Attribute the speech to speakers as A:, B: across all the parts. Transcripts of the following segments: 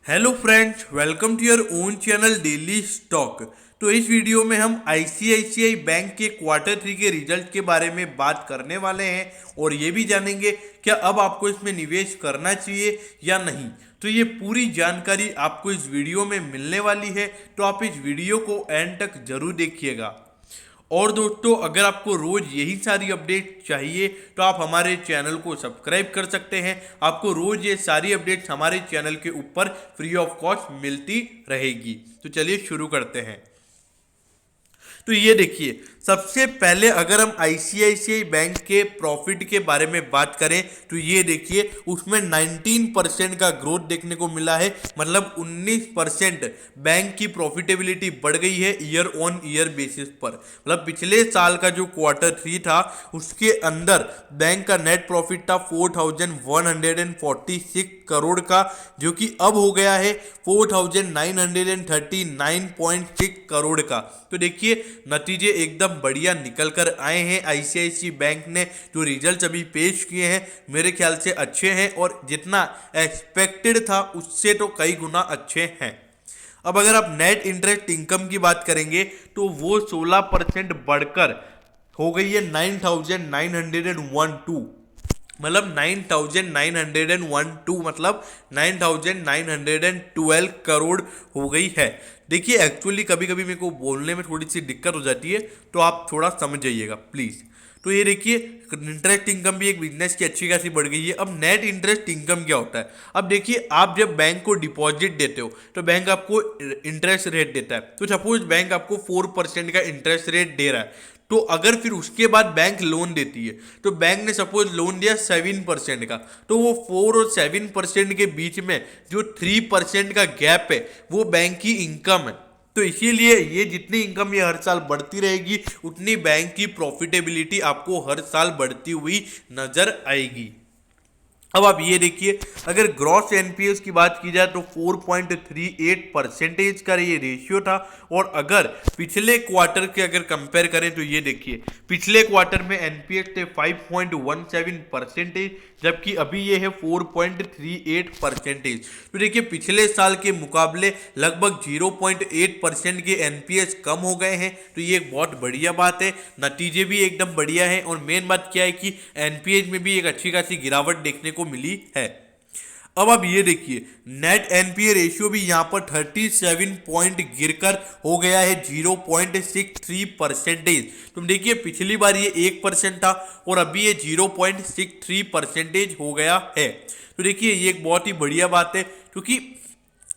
A: Hello friends, welcome to your own channel daily stock. तो इस video में हम आईसीआईसीआई बैंक के क्वार्टर 3 के रिजल्ट के बारे में बात करने वाले हैं और ये भी जानेंगे क्या अब आपको इसमें निवेश करना चाहिए या नहीं। तो ये पूरी जानकारी आपको इस वीडियो में मिलने वाली है, तो आप इस वीडियो को एंड तक जरूर देखिएगा। और दोस्तों, अगर आपको रोज यही सारी अपडेट चाहिए तो आप हमारे चैनल को सब्सक्राइब कर सकते हैं। आपको रोज ये सारी अपडेट्स हमारे चैनल के ऊपर फ्री ऑफ कॉस्ट मिलती रहेगी। तो चलिए शुरू करते हैं। तो ये देखिए, सबसे पहले अगर हम आईसीआईसीआई बैंक के प्रॉफिट के बारे में बात करें तो ये देखिए, उसमें 19% का ग्रोथ देखने को मिला है। मतलब 19% बैंक की प्रॉफिटेबिलिटी बढ़ गई है ईयर ऑन ईयर बेसिस पर। मतलब पिछले साल का जो क्वार्टर 3 था उसके अंदर बैंक का नेट प्रॉफिट था 4146 करोड़ का, जो कि अब हो गया है 4939.6 करोड़ का। तो देखिए, नतीजे एकदम बढ़िया निकल कर आए हैं। आईसीआईसीआई बैंक ने जो रिजल्ट अभी पेश किए हैं मेरे ख्याल से अच्छे हैं और जितना एक्सपेक्टेड था उससे तो कई गुना अच्छे हैं। अब अगर आप नेट इंटरेस्ट इनकम की बात करेंगे तो वो 16% बढ़कर हो गई है 9912। मतलब 9912, मतलब 9912 करोड़ हो गई है। देखिए, एक्चुअली कभी कभी मेरे को बोलने में थोड़ी सी दिक्कत हो जाती है, तो आप थोड़ा समझ जाइएगा प्लीज़। तो ये देखिए, इंटरेस्ट इनकम भी एक बिजनेस की अच्छी खासी बढ़ गई है। अब नेट इंटरेस्ट इनकम क्या होता है? अब देखिए, आप जब बैंक को डिपॉजिट देते हो तो बैंक आपको इंटरेस्ट रेट देता है। तो सपोज बैंक आपको 4% का इंटरेस्ट रेट दे रहा है, तो अगर फिर उसके बाद बैंक लोन देती है तो बैंक ने सपोज लोन दिया 7% का, तो वो 4 और 7% के बीच में जो 3% का गैप है वो बैंक की इनकम है। तो इसीलिए ये जितनी इनकम ये हर साल बढ़ती रहेगी उतनी बैंक की प्रॉफिटेबिलिटी आपको हर साल बढ़ती हुई नजर आएगी। अब आप ये देखिए, अगर ग्रॉस एनपीएस की बात की जाए तो 4.38% का ये रेशियो था। और अगर पिछले क्वार्टर के अगर कंपेयर करें तो ये देखिए, पिछले क्वार्टर में एनपीएस थे 5.17%, जबकि अभी ये है 4.38%। तो देखिए, पिछले साल के मुकाबले लगभग 0.8% के एनपीएस कम हो गए हैं। तो ये एक बहुत बढ़िया बात है, नतीजे भी एकदम बढ़िया है। और मेन बात क्या है कि एनपीएस में भी एक अच्छी खासी गिरावट देखने को मिली है। अब आप ये देखिए, नेट एनपीए रेशियो भी यहां पर 37 पॉइंट गिरकर हो गया है 0.63%। तुम देखिए, पिछली बार ये 1% था और अभी ये 0.63% हो गया है। तो देखिए, ये एक बहुत ही बढ़िया बात है। क्योंकि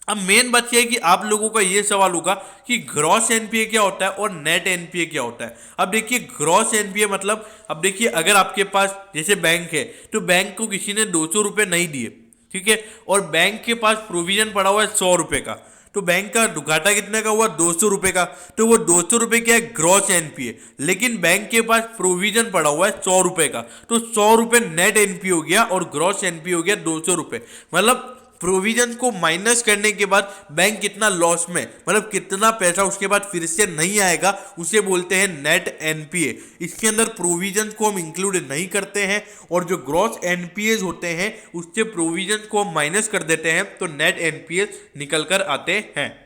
A: अब मेन बात यह है कि आप लोगों का ये सवाल होगा कि ग्रॉस एनपीए क्या होता है और नेट एनपीए क्या होता है। अब देखिए, ग्रॉस एनपीए मतलब, अब देखिए, अगर आपके पास जैसे बैंक है तो बैंक को किसी ने 200 रुपये नहीं दिए, ठीक है, और बैंक के पास प्रोविजन पड़ा हुआ है 100 रुपये का, तो बैंक का घाटा कितने का हुआ? 200 रुपये का। तो वो 200 रुपये क्या है? Gross NPA. लेकिन बैंक के पास प्रोविजन पड़ा हुआ है 100 रुपये का, तो 100 रुपये नेट एनपीए हो गया और ग्रॉस एनपीए हो गया 200 रुपये। मतलब प्रोविजन को माइनस करने के बाद बैंक कितना लॉस में, मतलब कितना पैसा उसके बाद फिर से नहीं आएगा, उसे बोलते हैं नेट एनपीए। इसके अंदर प्रोविजन को हम इंक्लूड नहीं करते हैं और जो ग्रॉस एनपीए होते हैं उससे प्रोविजन को हम माइनस कर देते हैं, तो नेट एनपीए निकल कर आते हैं।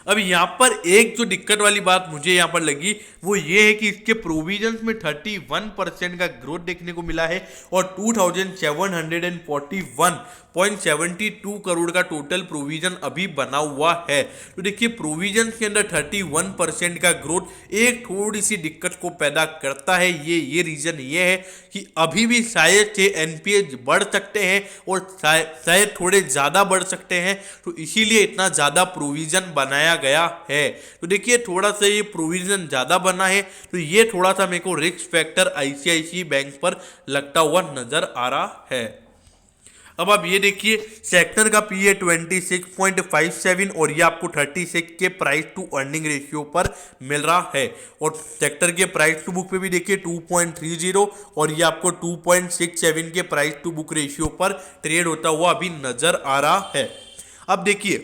A: अब यहाँ पर एक जो दिक्कत वाली बात मुझे यहाँ पर लगी वो ये है कि इसके प्रोविजंस में 31% का ग्रोथ देखने को मिला है और 2741.72 करोड़ का टोटल प्रोविजन अभी बना हुआ है। तो देखिए, प्रोविजन के अंदर 31% का ग्रोथ एक थोड़ी सी दिक्कत को पैदा करता है। ये रीजन ये है कि अभी भी शायद से एनपीए बढ़ सकते हैं और शायद थोड़े ज़्यादा बढ़ सकते हैं, तो इसीलिए इतना ज़्यादा प्रोविजन बनाया गया है। तो देखिए, थोड़ा सा ये प्रोविजन ज़्यादा बना है, तो ये थोड़ा सा मेरे को रिस्क फैक्टर आईसीआईसीआई बैंक पर लगता हुआ नजर आ रहा है। अब आप ये देखिए, सेक्टर का पी है 26.57 और ये आपको 36 के प्राइस टू अर्निंग रेशियो पर मिल रहा है। और सेक्टर के प्राइस टू बुक पे भी देखिए 2.30 और ये आपको 2.67 के प्राइस टू बुक रेशियो पर ट्रेड होता हुआ अभी नजर आ रहा है। अब देखिए,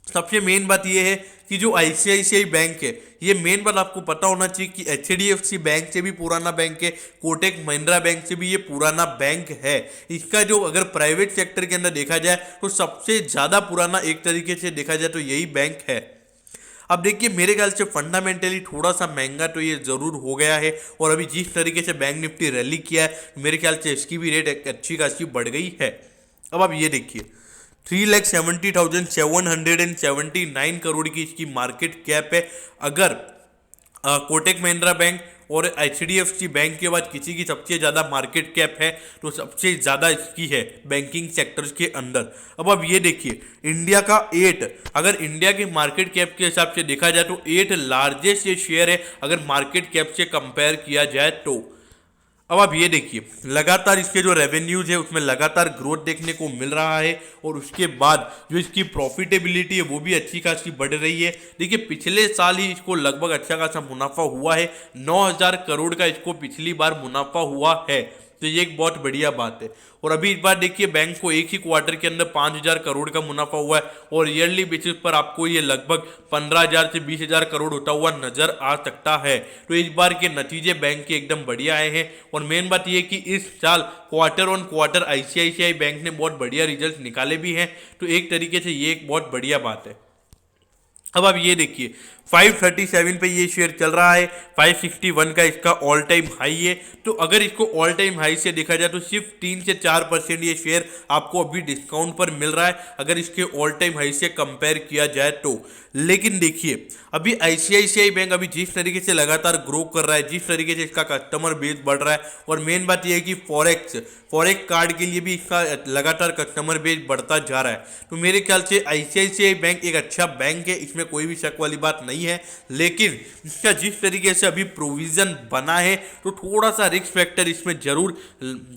A: सबसे मेन बात यह है कि जो आईसीआईसीआई बैंक है, ये मेन बात आपको पता होना चाहिए कि एचडीएफसी बैंक से भी पुराना बैंक है, कोटक महिंद्रा बैंक से भी ये पुराना बैंक है। इसका जो अगर प्राइवेट सेक्टर के अंदर देखा जाए तो सबसे ज़्यादा पुराना एक तरीके से देखा जाए तो यही बैंक है। अब देखिए मेरे ख्याल से फंडामेंटली थोड़ा सा महंगा तो ये ज़रूर हो गया है, और अभी जिस तरीके से बैंक निफ्टी रैली किया है मेरे ख्याल से इसकी भी रेट एक अच्छी खासी बढ़ गई है। अब आप ये देखिए 3,70,779 करोड़ की इसकी मार्केट कैप है। अगर कोटक महिंद्रा बैंक और एचडीएफसी बैंक के बाद किसी की सबसे ज़्यादा मार्केट कैप है तो सबसे ज़्यादा इसकी है बैंकिंग सेक्टर्स के अंदर। अब ये देखिए इंडिया का 8, अगर इंडिया के मार्केट कैप के हिसाब से देखा जाए तो 8 लार्जेस्ट ये शेयर है अगर मार्केट कैप से कंपेयर किया जाए तो। अब आप ये देखिए लगातार इसके जो रेवेन्यूज है उसमें लगातार ग्रोथ देखने को मिल रहा है, और उसके बाद जो इसकी प्रॉफिटेबिलिटी है वो भी अच्छी खासी बढ़ रही है। देखिए पिछले साल ही इसको लगभग अच्छा खासा मुनाफा हुआ है, 9,000 करोड़ का इसको पिछली बार मुनाफा हुआ है, तो ये एक बहुत बढ़िया बात है। और अभी इस बार देखिए बैंक को एक ही क्वार्टर के अंदर 5,000 करोड़ का मुनाफा हुआ है, और ईयरली बेसिस पर आपको ये लगभग 15,000 से 20,000 करोड़ होता हुआ नजर आ सकता है। तो इस बार के नतीजे बैंक के एकदम बढ़िया आए हैं, और मेन बात ये कि इस साल quarter on quarter ICICI bank ने बहुत बढ़िया रिजल्ट निकाले भी हैं, तो एक तरीके से ये एक बहुत बढ़िया बात है। अब आप ये देखिए 537 पे ये शेयर चल रहा है, 561 का इसका ऑल टाइम हाई है। तो अगर इसको ऑल टाइम हाई से देखा जाए तो सिर्फ 3 से 4% ये शेयर आपको अभी डिस्काउंट पर मिल रहा है अगर इसके ऑल टाइम हाई से कंपेयर किया जाए तो। लेकिन देखिए अभी आईसीआईसीआई बैंक अभी जिस तरीके से लगातार ग्रो कर रहा है, जिस तरीके से इसका कस्टमर बेस बढ़ रहा है, और मेन बात यह है कि फॉरेक्स कार्ड के लिए भी इसका लगातार कस्टमर बेस बढ़ता जा रहा है, तो मेरे ख्याल से आईसीआईसीआई बैंक एक अच्छा बैंक है, इसमें कोई भी शक वाली बात नहीं है। लेकिन इसका जिस तरीके से अभी प्रोविजन बना है तो थोड़ा सा रिस्क फैक्टर इसमें जरूर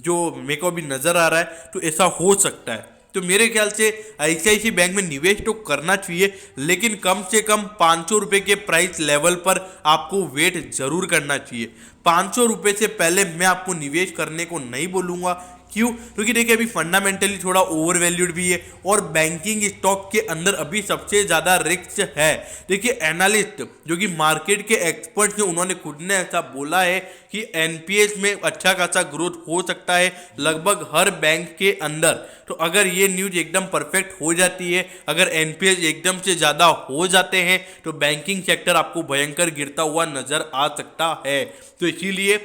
A: जो मेरे को अभी नजर आ रहा है, तो ऐसा हो सकता है। तो मेरे ख्याल से आईसीआईसी बैंक में निवेश तो करना चाहिए, लेकिन कम से कम 500 रुपये के प्राइस लेवल पर आपको वेट जरूर करना चाहिए। 500 रुपये से पहले मैं आपको निवेश करने को नहीं बोलूँगा। क्यों? क्योंकि देखिए अभी फंडामेंटली थोड़ा ओवर वैल्यूड भी है, और बैंकिंग स्टॉक के अंदर अभी सबसे ज़्यादा रिस्क है। देखिए एनालिस्ट जो कि मार्केट के एक्सपर्ट्स हैं उन्होंने खुद ने ऐसा बोला है कि एनपीएस में अच्छा खासा ग्रोथ हो सकता है लगभग हर बैंक के अंदर। तो अगर ये न्यूज एकदम परफेक्ट हो जाती है, अगर एनपीएस एकदम से ज़्यादा हो जाते हैं तो बैंकिंग सेक्टर आपको भयंकर गिरता हुआ नजर आ सकता है। तो इसीलिए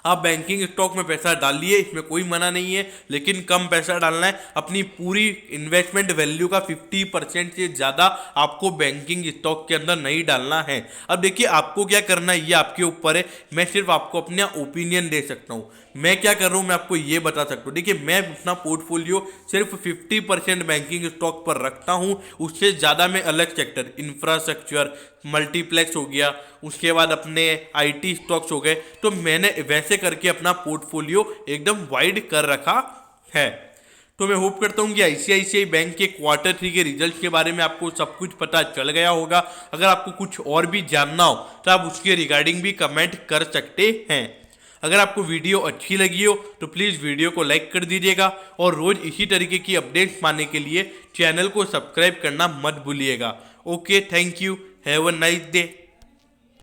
A: आप बैंकिंग स्टॉक में पैसा डालिए, इसमें कोई मना नहीं है, लेकिन कम पैसा डालना है। अपनी पूरी इन्वेस्टमेंट वैल्यू का 50% से ज़्यादा आपको बैंकिंग स्टॉक के अंदर नहीं डालना है। अब देखिए आपको क्या करना है ये आपके ऊपर है, मैं सिर्फ आपको अपना ओपिनियन दे सकता हूँ। मैं क्या कर रहा हूँ मैं आपको ये बता सकता हूँ। देखिए मैं अपना पोर्टफोलियो सिर्फ 50% बैंकिंग स्टॉक पर रखता हूँ, उससे ज़्यादा मैं अलग सेक्टर इंफ्रास्ट्रक्चर, मल्टीप्लेक्स हो गया, उसके बाद अपने आईटी स्टॉक्स हो गए, तो मैंने वैसे करके अपना पोर्टफोलियो एकदम वाइड कर रखा है। तो मैं होप करता हूँ कि आईसीआईसीआई बैंक के क्वार्टर 3 के रिजल्ट के बारे में आपको सब कुछ पता चल गया होगा। अगर आपको कुछ और भी जानना हो तो आप उसके रिगार्डिंग भी कमेंट कर सकते हैं। अगर आपको वीडियो अच्छी लगी हो तो प्लीज़ वीडियो को लाइक कर दीजिएगा, और रोज़ इसी तरीके की अपडेट्स पाने के लिए चैनल को सब्सक्राइब करना मत भूलिएगा। Okay, thank you, have a nice day.